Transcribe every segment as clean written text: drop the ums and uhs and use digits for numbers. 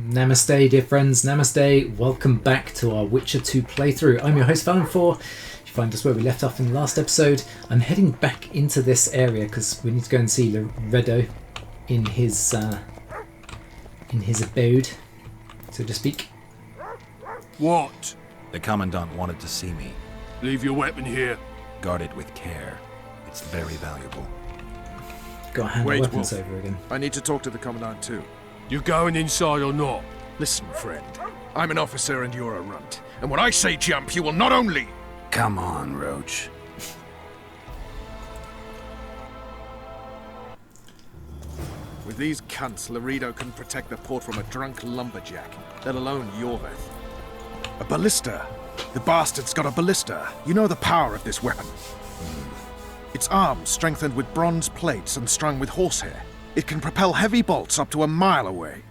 Namaste, dear friends. Namaste. Welcome back to our Witcher 2 playthrough. I'm your host, Valenfor. You find us where we left off in the last episode. I'm heading back into this area because we need to go and see Loredo in his abode, so to speak. What? The Commandant wanted to see me. Leave your weapon here. Guard it with care. It's very valuable. Got to hand the Wait, weapons Wolf. over again. I need to talk to the Commandant too. You going inside or not? Listen, friend. I'm an officer and you're a runt. And when I say jump, you will not only... Come on, Roach. With these cunts, Loredo can protect the port from a drunk lumberjack, let alone Yorveth. A ballista. The bastard's got a ballista. You know the power of this weapon. Its arms strengthened with bronze plates and strung with horsehair. It can propel heavy bolts up to a mile away.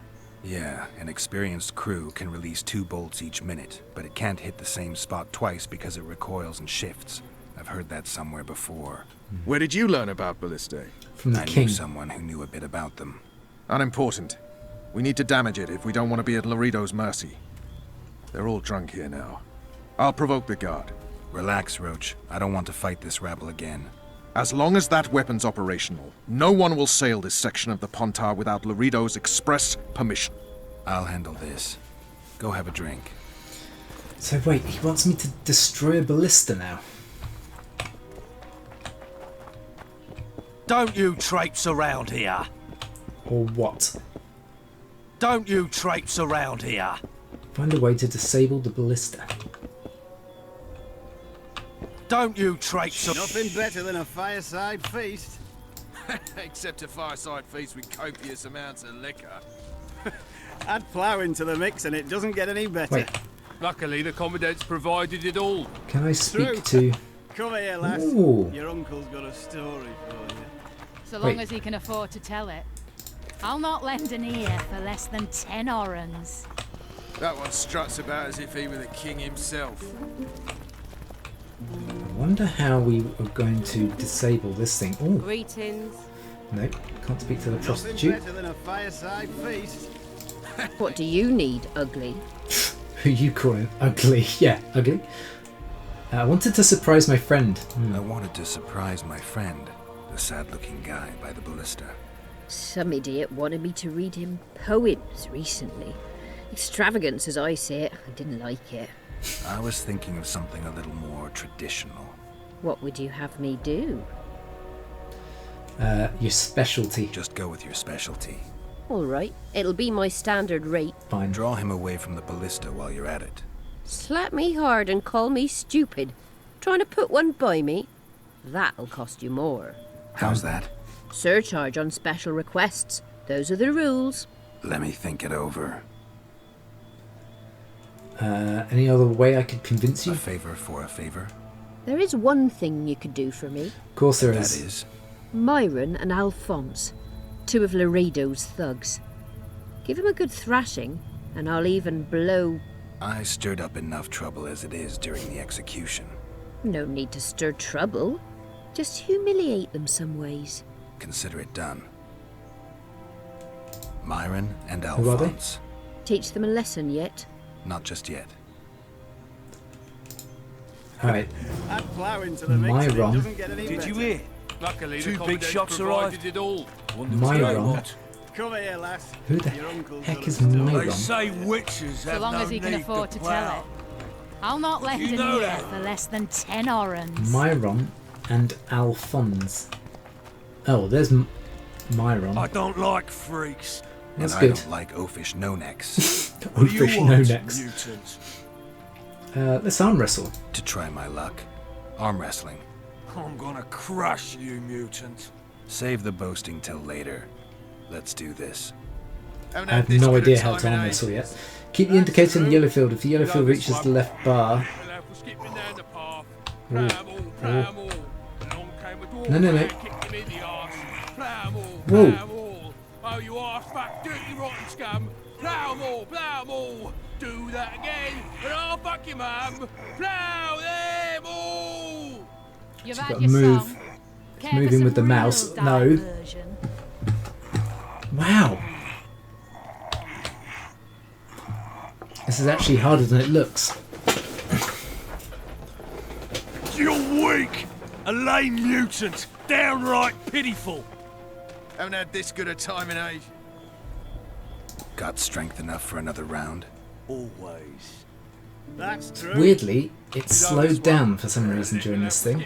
Yeah, an experienced crew can release 2 bolts each minute, but it can't hit the same spot twice because it recoils and shifts. I've heard that somewhere before. Where did you learn about ballistae? From the I king. knew someone who knew a bit about them. Unimportant. We need to damage it if we don't want to be at Loredo's mercy. They're all drunk here now. I'll provoke the guard. Relax, Roach. I don't want to fight this rabble again. As long as that weapon's operational, no one will sail this section of the Pontar without Loredo's express permission. I'll handle this. Go have a drink. So wait, he wants me to destroy a ballista now. Don't you traipse around here. Or what? Don't you traipse around here. Find a way to disable the ballista. Don't you traipse... Nothing better than a fireside feast. Except a fireside feast with copious amounts of liquor. Add plough into the mix and it doesn't get any better. Wait, Luckily, the Commandant's provided it all. can I speak True. to... Come here, lass. Ooh. Your uncle's got a story for you. So long Wait. as he can afford to tell it. I'll not lend an ear for less than 10 orans. That one struts about as if he were the king himself. I wonder how we are going to disable this thing. Oh, Greetings. no, can't speak to the Nothing prostitute. better than a fireside feast. What do you need, ugly? Who you calling ugly? Yeah, ugly. I wanted to surprise my friend. I wanted to surprise my friend, the sad-looking guy by the ballista. Some idiot wanted me to read him poems recently. Extravagance as I see it, I didn't like it. I was thinking of something a little more traditional. What would you have me do? Your specialty. Just go with your specialty. All right, it'll be my standard rate. Fine. Draw him away from the ballista while you're at it. Slap me hard and call me stupid. Trying to put one by me? That'll cost you more. How's that? Surcharge on special requests. Those are the rules. Let me think it over. Any other way I could convince A you? favor for a favor? There is one thing you could do for me. Of course there That is. is. Myron and Alphonse, 2 of Loredo's thugs. Give him a good thrashing, and I'll even blow... I stirred up enough trouble as it is during the execution. No need to stir trouble. Just humiliate them some ways. Consider it done. Myron and Who are they? Alphonse. Teach them a lesson yet? Not just yet. Alright, Add plough into the mix and it Myron. doesn't get any Did better. you hear? Luckily, Two the big Commandant's shots provided arrived. it all. Myron. Come here, lass. Who the Your uncle's heck got is a story. Myron? They say witches So have long no as he can need afford to tell plough. it. I'll not lend You an know ear that. for less than 10 orans. Myron and Alphonse. Oh, there's Myron. I don't like freaks. That's and good. I don't like oafish no-necks. What do you Oafish want, no-necks. mutants? Let's arm wrestle. To try my luck. Arm wrestling. I'm gonna crush you, mutant. Save the boasting till later. Let's do this. I have no idea how to arm wrestle yet. Keep the indicator in the yellow field. If the yellow field reaches the left bar... Skipping down the path. Ooh. Plough 'em all. Along came a dwarf No, no, no. man, kicked him in the arse. Plough 'em all, Whoa. plough 'em all. Oh, you arse back, dirty rotten scum. Plough 'em all, plough 'em all. Do that again, and I'll fuck your mum. Plough them all. You've Just had gotta your move. song. Care Moving for some with the real mouse. No. diversion? Wow. This is actually harder than it looks. You're weak! A lame mutant! Downright pitiful! Haven't had this good a time in age. Got strength enough for another round? Always. That's true. Weirdly, it slowed down for some reason during this thing.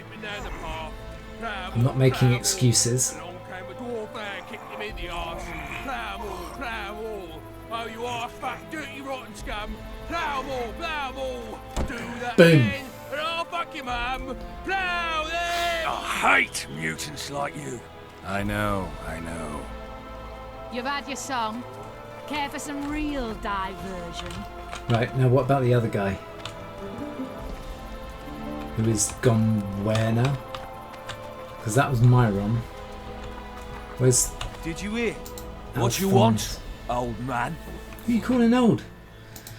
I'm not making excuses. Along came a dwarf and kicked him in the arse. Plough 'em all, plough 'em all. Oh, you arse fuck, dirty rotten scum. Plough 'em all, plough 'em all. Do that Boom. again, and I'll fuck your mum. Plough them. I hate mutants like you. I know. You've had your song. Care for some real diversion? Right, now what about the other guy? Who is gone where now? Because that was Myron. Where's Did you hear? What you want, old man? Who are you calling old?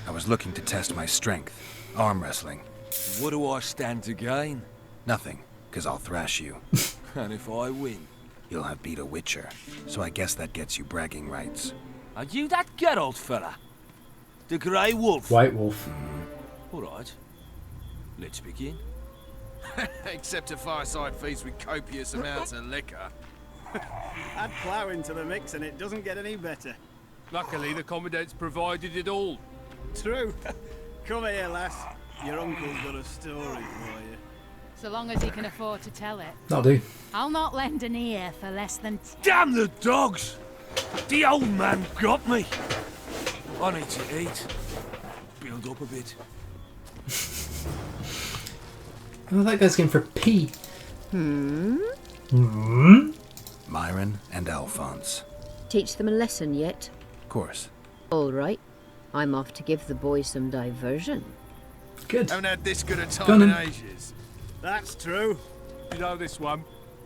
I was looking to test my strength. Arm wrestling. What do I stand to gain? Nothing, because I'll thrash you. And if I win? You'll have beat a witcher, so I guess that gets you bragging rights. Are you that Geralt fella? The Grey Wolf? White Wolf. All right. Let's begin. Except to fireside feasts with copious amounts of liquor. Add plough into the mix and it doesn't get any better. Luckily, the Commandant's provided it all. True. Come here, lass. Your uncle's got a story for you. So long as he can afford to tell it. That'll do. I'll not lend an ear for less than Damn the dogs! The old man got me. I need to eat. Build up a bit. Oh, that guy's going for a pee. Myron and Alphonse. Teach them a lesson yet? Of course. All right. I'm off to give the boys some diversion. Good. Haven't had this good a Go time on in then. ages. That's true. You know this one?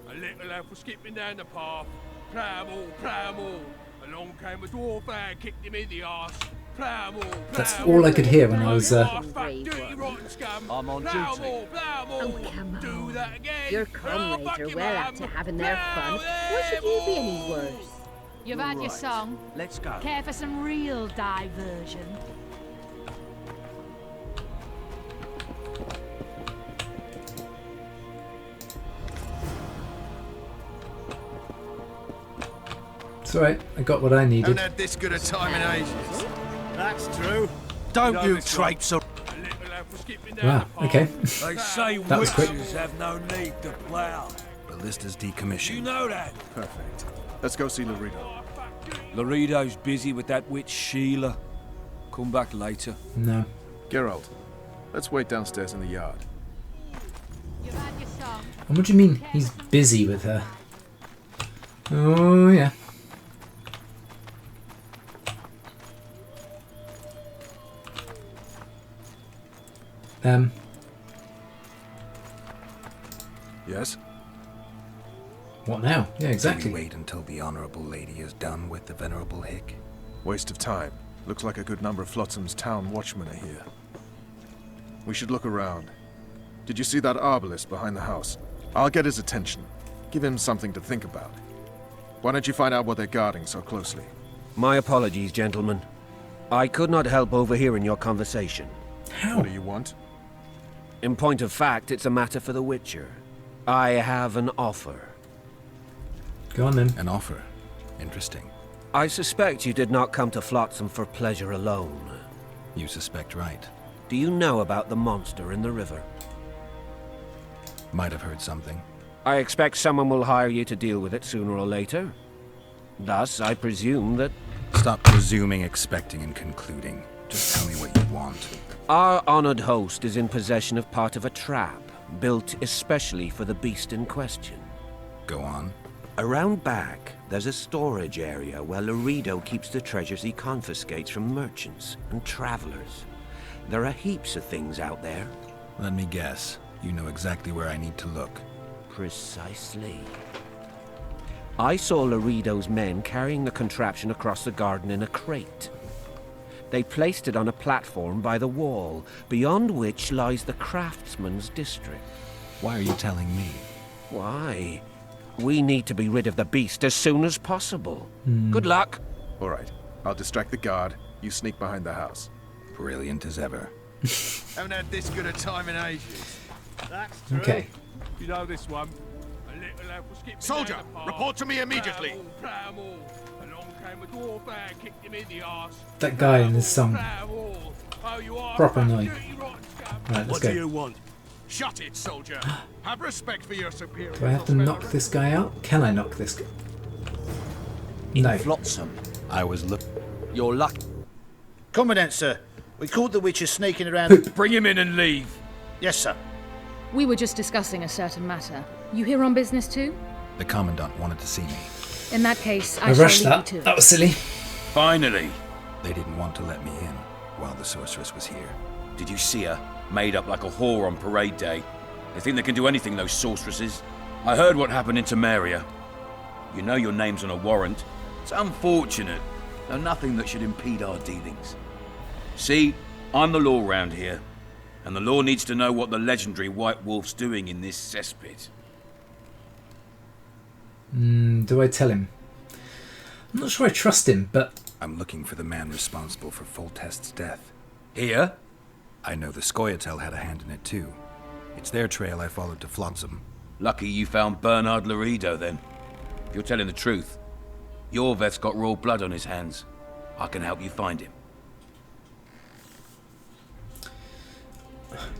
A little lad was skipping down the path. Plough 'em all, plough 'em all. Along came a dwarf and kicked him in the arse. Plough 'em all, plough That's 'em all I could hear when I was. You arse fuck, dirty rotten scum. I'm on Plough 'em duty. all, plough 'em all. Oh, come Do on. that again. Your and I'll comrades fuck are your well mum. up to having their fun. Plough Why should you be any them worse? all. You've had your song. Let's go. Care for some real diversion? It's alright, I got what I Haven't needed. had this good a time in ages. That's true. Don't you traipse around. A little lad was skipping down Wow, the path. okay. They say That was quick. witches have no need to plough. Ballista's You decommissioned. know that. Perfect. Let's go see Laredo. Laredo's busy with that witch Sheila. Come back later. No. Geralt, let's wait downstairs in the yard. You've had your song. And what do you mean he's busy with her? Oh, yeah. Yes? What now? Yeah, Do we exactly. wait until the honorable lady is done with the venerable hick? Waste of time. Looks like a good number of Flotsam's town watchmen are here. We should look around. Did you see that arbalist behind the house? I'll get his attention. Give him something to think about. Why don't you find out what they're guarding so closely? My apologies, gentlemen. I could not help overhearing your conversation. How? What do you want? In point of fact, it's a matter for the Witcher. I have an offer. Go on then. An offer. Interesting. I suspect you did not come to Flotsam for pleasure alone. You suspect right. Do you know about the monster in the river? Might have heard something. I expect someone will hire you to deal with it sooner or later. Thus, I presume that Stop presuming, expecting, and concluding. Just tell me what you want. our honored host is in possession of part of a trap, built especially for the beast in question. Go on. Around back, there's a storage area where Laredo keeps the treasures he confiscates from merchants and travelers. There are heaps of things out there. Let me guess. You know exactly where I need to look. Precisely. I saw Laredo's men carrying the contraption across the garden in a crate. They placed it on a platform by the wall, beyond which lies the craftsman's district. Why are you telling me? Why? We need to be rid of the beast as soon as possible. Good luck. All right. I'll distract the guard. You sneak behind the house. Brilliant as ever. Haven't had this good a time in ages. That's true. Okay. You know this one. A little lad was skipping Soldier, down the path. report to me immediately. Plough 'em all. Along came a dwarf there and kicked him in the arse. That guy in this song. Plough 'em all. Oh, you are Proper fat, annoying. dirty, rotten scum. Right, let's What go. do you want? Shut it, soldier. Have respect for your superiors. Do I have to knock this guy out? Can I knock this guy? No. Flotsam. I was You're lucky. Commandant, sir. We caught the witches sneaking around. Bring him in and leave. Yes, sir. We were just discussing a certain matter. You here on business too? The Commandant wanted to see me. In that case, I I shall rushed leave that. you to That it. was silly. Finally. They didn't want to let me in while the sorceress was here. Did you see her? Made up like a whore on parade day. They think they can do anything, those sorceresses. I heard what happened in Temeria. You know your name's on a warrant. It's unfortunate, though nothing that should impede our dealings. See, I'm the law round here, and the law needs to know what the legendary White Wolf's doing in this cesspit. Do I tell him? I'm not sure I trust him, but I'm looking for the man responsible for Foltest's death. Here? I know the Scoia'tael had a hand in it too. It's their trail I followed to Flotsam. Lucky you found Bernard Laredo, then. If you're telling the truth, Yorveth's got raw blood on his hands. I can help you find him.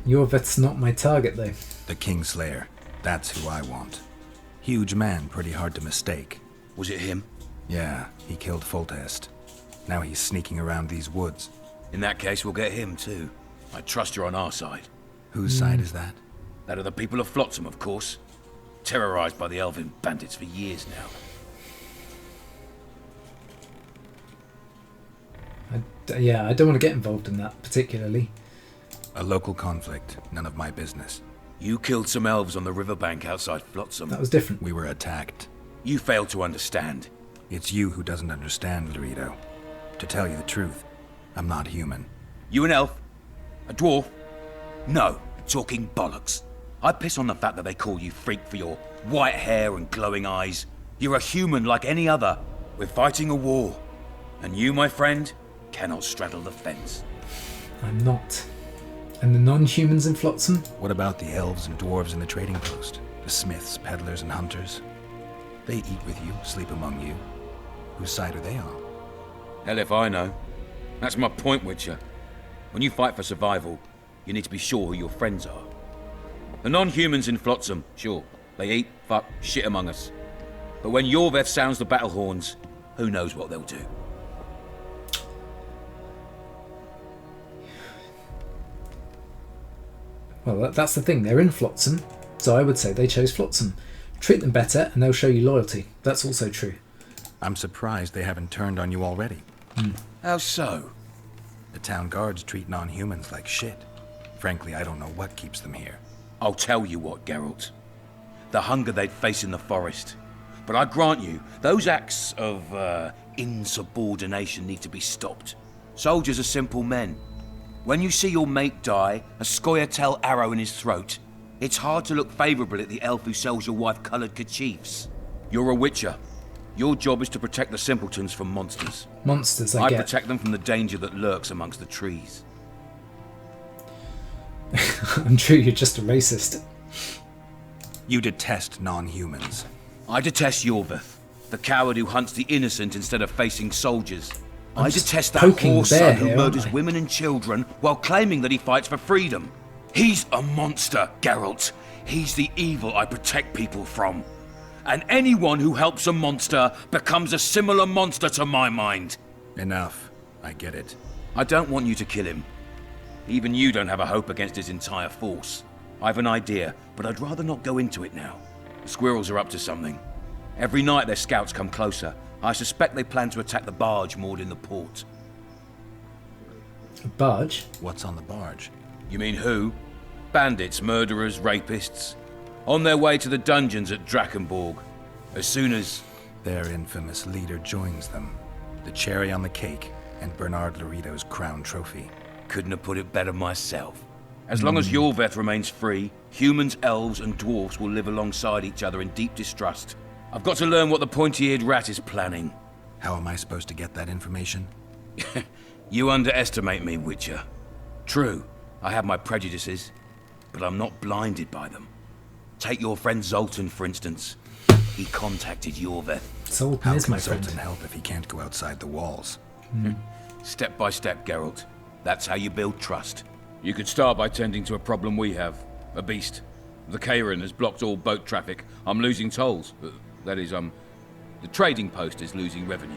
Yorveth's not my target, though. The Kingslayer. That's who I want. Huge man, pretty hard to mistake. Was it him? Yeah, he killed Foltest. Now he's sneaking around these woods. In that case, we'll get him too. I trust you're on our side. Whose side is that? That of the people of Flotsam, of course. Terrorized by the elven bandits for years now. I don't want to get involved in that, particularly. A local conflict, none of my business. You killed some elves on the riverbank outside Flotsam. That was different. We were attacked. You failed to understand. It's you who doesn't understand, Laredo. To tell you the truth, I'm not human. You an elf? A dwarf? No, talking bollocks. I piss on the fact that they call you freak for your white hair and glowing eyes. You're a human like any other. We're fighting a war. And you, my friend, cannot straddle the fence. I'm not. And the non-humans in Flotsam? What about the elves and dwarves in the trading post? The smiths, peddlers, and hunters? They eat with you, sleep among you. Whose side are they on? Hell if I know. That's my point, Witcher. When you fight for survival, you need to be sure who your friends are. The non-humans in Flotsam, sure, they eat, fuck, shit among us. But when Yorveth sounds the battle horns, who knows what they'll do. Well, that's the thing. They're in Flotsam, so I would say they chose Flotsam. Treat them better, and they'll show you loyalty. That's also true. I'm surprised they haven't turned on you already. How so? The town guards treat non-humans like shit. Frankly, I don't know what keeps them here. I'll tell you what, Geralt. The hunger they'd face in the forest. But I grant you, those acts of insubordination need to be stopped. Soldiers are simple men. When you see your mate die, a Scoia'tael arrow in his throat, it's hard to look favourably at the elf who sells your wife coloured kerchiefs. You're a witcher. Your job is to protect the simpletons from monsters. Monsters, I get. protect them from the danger that lurks amongst the trees. I'm true, you're just a racist. You detest non-humans. I detest Yorveth, the coward who hunts the innocent instead of facing soldiers. I'm I just detest that poking whore bear son who here, murders aren't I? women and children while claiming that he fights for freedom. He's a monster, Geralt. He's the evil I protect people from. And anyone who helps a monster becomes a similar monster to my mind. Enough. I get it. I don't want you to kill him. Even you don't have a hope against his entire force. I've an idea, but I'd rather not go into it now. The squirrels are up to something. Every night their scouts come closer. I suspect they plan to attack the barge moored in the port. A barge? What's on the barge? You mean who? Bandits, murderers, rapists. On their way to the dungeons at Drakenborg. As soon as... Their infamous leader joins them. The cherry on the cake, and Bernard Laredo's crown trophy. Couldn't have put it better myself. As long as Yorveth remains free, humans, elves, and dwarfs will live alongside each other in deep distrust. I've got to learn what the pointy-eared rat is planning. How am I supposed to get that information? You underestimate me, Witcher. True, I have my prejudices, but I'm not blinded by them. Take your friend Zoltan, for instance. He contacted Yorveth. Zoltan How is can my friend. Zoltan help if he can't go outside the walls? Step by step, Geralt. That's how you build trust. You could start by tending to a problem we have. A beast. The Kairan has blocked all boat traffic. I'm losing tolls. That is, the trading post is losing revenue.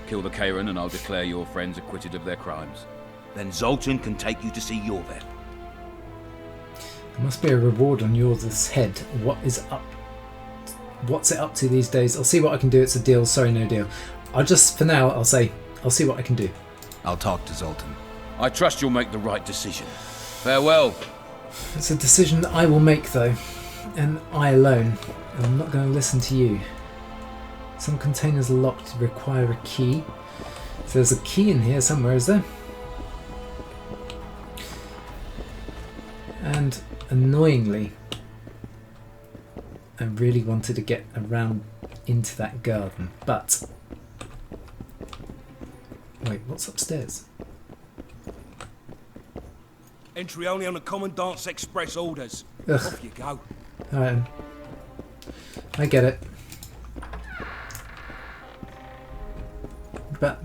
Kill the Kairan and I'll declare your friends acquitted of their crimes. Then Zoltan can take you to see Yorveth. There must be a reward on yours head. What's it up to these days? I'll see what I can do. It's a deal. Sorry, no deal. For now, I'll see what I can do. I'll talk to Zoltan. I trust you'll make the right decision. Farewell. It's a decision that I will make, though, and I alone. And I'm not going to listen to you. Some containers are locked, require a key. So there's a key in here somewhere, is there? And annoyingly, I really wanted to get around into that garden, but... Wait, what's upstairs? Entry only on the Commandant's express orders. Ugh. Off you go. Alright. I get it. But...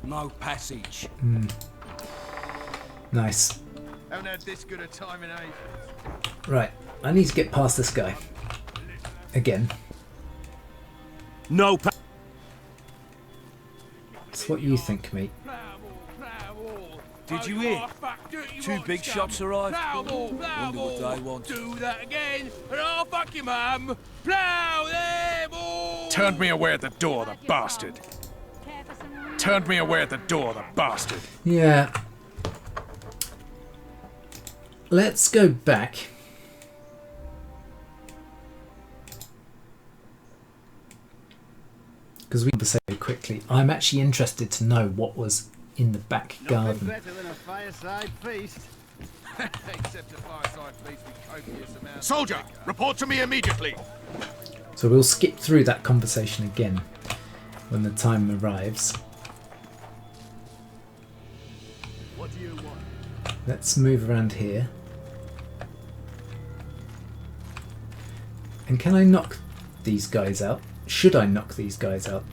No passage. Nice. Haven't had this good a time in ages. Right, I need to get past this guy. Again. No It's what you think, mate. Did you hear? Two big shots arrived. Wonder what they want. Do that again, and I'll fuck your mum. Plow them all. Turned me away at the door, the bastard. Turned me away at the door, the bastard. Yeah. Let's go back. Because we can say quickly. I'm actually interested to know what was in the back garden. Better than a fireside feast. Except a fireside feast with copious amounts. Soldier, report to me immediately. So we'll skip through that conversation again when the time arrives. What do you want? Let's move around here. And can I knock these guys out? Should I knock these guys out?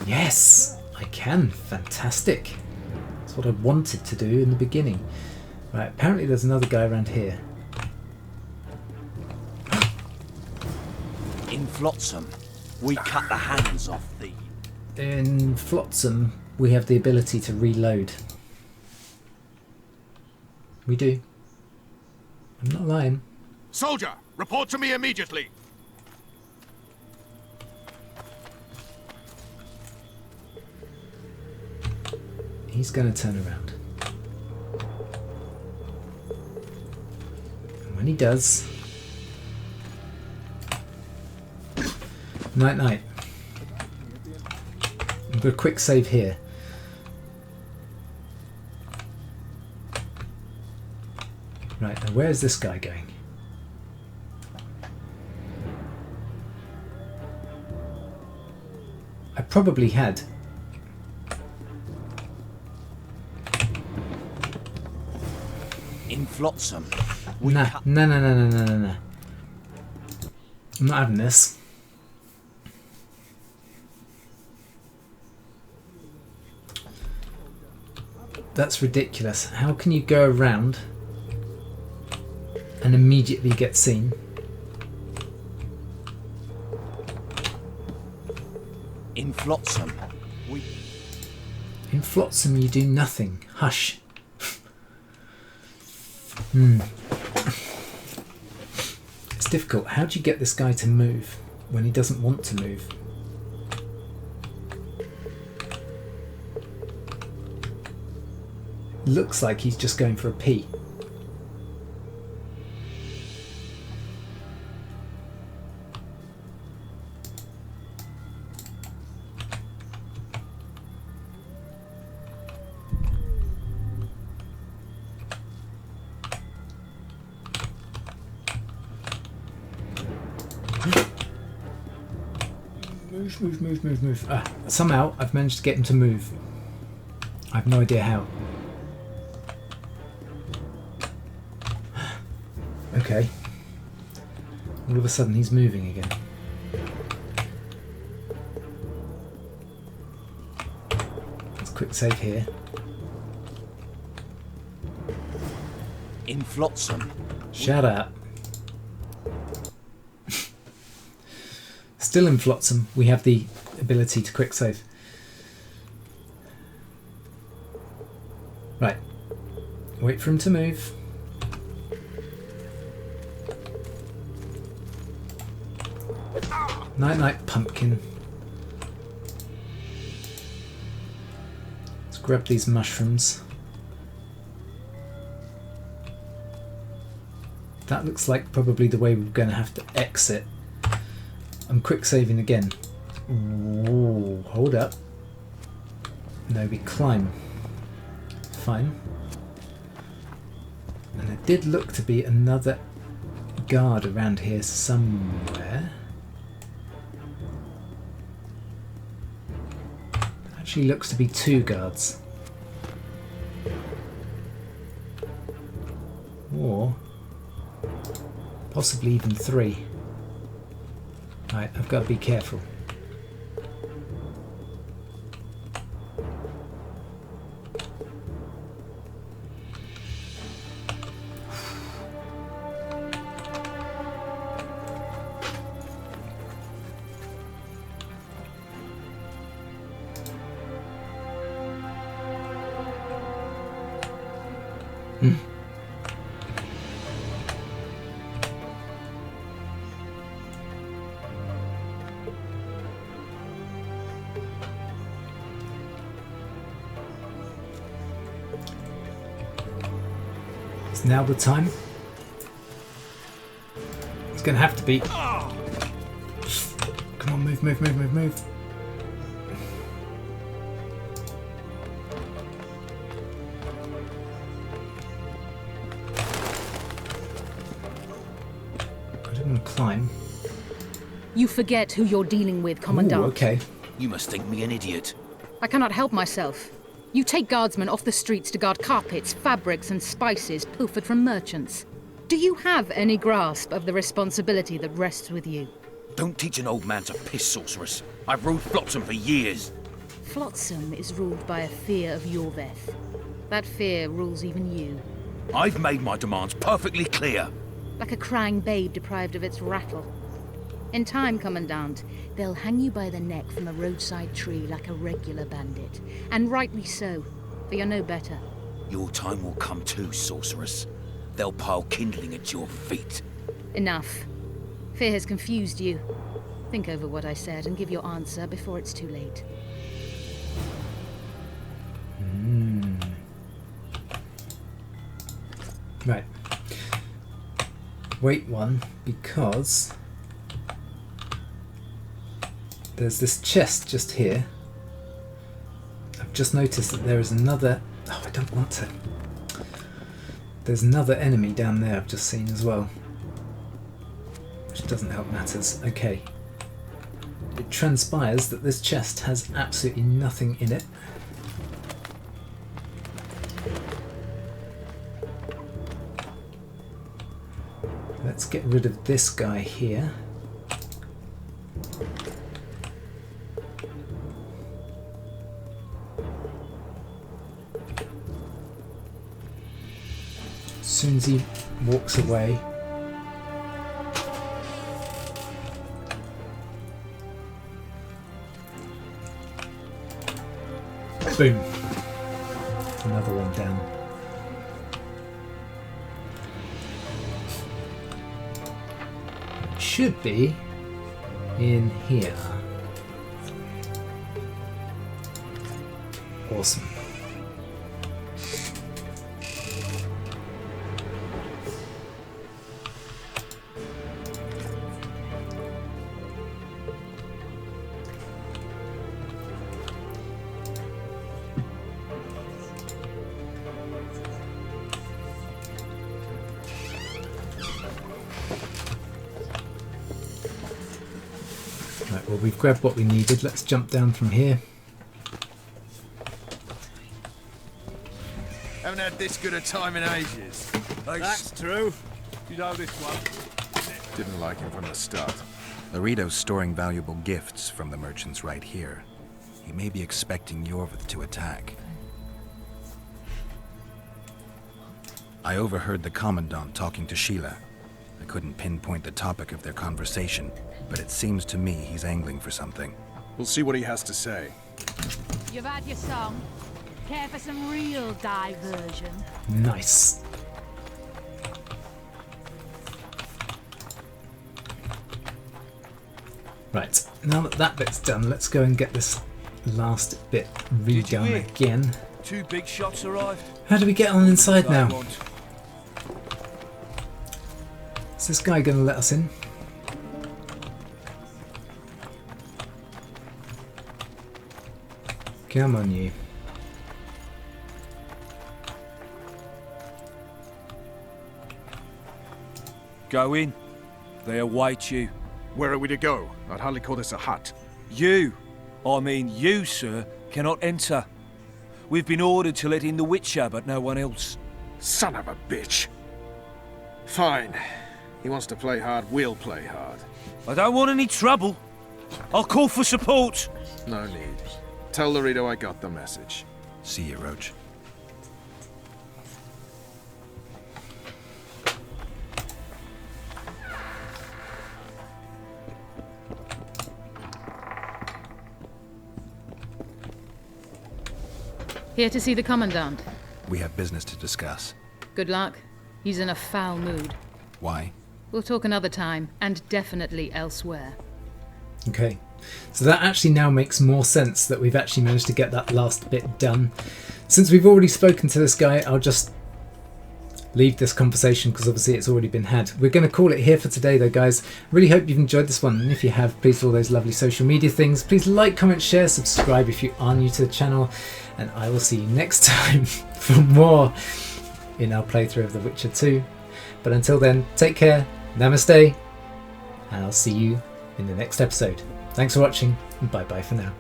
Yes, I can. Fantastic. That's what I wanted to do in the beginning. Right, apparently there's another guy around here. In Flotsam, we cut the hands off thee. In Flotsam, we have the ability to reload. We do. I'm not lying. Soldier, report to me immediately. He's going to turn around. And when he does... Night night. I've got a quick save here. Right, now where's this guy going? I probably had... In Flotsam, No. I'm not having this. That's ridiculous. How can you go around and immediately get seen? In Flotsam, In Flotsam you do nothing. Hush. It's difficult. How do you get this guy to move when he doesn't want to move? Looks like he's just going for a pee. Move. Somehow I've managed to get him to move. I have no idea how. Okay. All of a sudden he's moving again. Let's quick save here. In Flotsam. Shut up. Still in Flotsam, we have the ability to quick save. Right. Wait for him to move. Night, pumpkin. Let's grab these mushrooms. That looks like probably the way we're going to have to exit. I'm quick saving again. Ooh, hold up. No, we climb. Fine. And there did look to be another guard around here somewhere. Actually looks to be 2 guards. Or possibly even 3. Right, I've got to be careful. Is now the time? It's going to have to be. Come on, move. I don't want to climb. You forget who you're dealing with, Commandant. Ooh, okay. You must think me an idiot. I cannot help myself. You take guardsmen off the streets to guard carpets, fabrics and spices pilfered from merchants. Do you have any grasp of the responsibility that rests with you? Don't teach an old man to piss, sorceress. I've ruled Flotsam for years. Flotsam is ruled by a fear of Yorveth. That fear rules even you. I've made my demands perfectly clear. Like a crying babe deprived of its rattle. In time, Commandant, they'll hang you by the neck from a roadside tree like a regular bandit. And rightly so, for you're no better. Your time will come too, sorceress. They'll pile kindling at your feet. Enough. Fear has confused you. Think over what I said and give your answer before it's too late. Right. Wait one, because there's this chest just here. I've just noticed that there is another... Oh, I don't want to. There's another enemy down there I've just seen as well. Which doesn't help matters. Okay. It transpires that this chest has absolutely nothing in it. Let's get rid of this guy here. As soon as he walks away, boom, another one down. Should be in here. Awesome. well, we've grabbed what we needed. Let's jump down from here. Haven't had this good a time in ages. That's true. You know this one. Didn't like him from the start. Laredo's storing valuable gifts from the merchants right here. He may be expecting Yorvith to attack. I overheard the Commandant talking to Sheila. I couldn't pinpoint the topic of their conversation, but it seems to me he's angling for something. We'll see what he has to say. You've had your song. Care for some real diversion? Nice. Right, now that that bit's done, let's go and get this last bit redone again. 2 big shots arrived. How do we get on inside What they now? want. Is this guy going to let us in? Come on, you. Go in. They await you. Where are we to go? I'd hardly call this a hut. You, I mean you, sir, cannot enter. We've been ordered to let in the Witcher, but no one else. Son of a bitch. Fine. He wants to play hard, we'll play hard. I don't want any trouble. I'll call for support. No need. Tell Laredo I got the message. See you, Roach. Here to see the Commandant. We have business to discuss. Good luck. He's in a foul mood. Why? We'll talk another time, and definitely elsewhere. Okay, so that actually now makes more sense that we've actually managed to get that last bit done. Since we've already spoken to this guy, I'll just leave this conversation because obviously it's already been had. We're going to call it here for today though, guys. Really hope you've enjoyed this one, and if you have, please do all those lovely social media things. Please like, comment, share, subscribe if you are new to the channel, and I will see you next time for more in our playthrough of The Witcher 2. But until then, take care, namaste, and I'll see you in the next episode. Thanks for watching, and bye bye for now.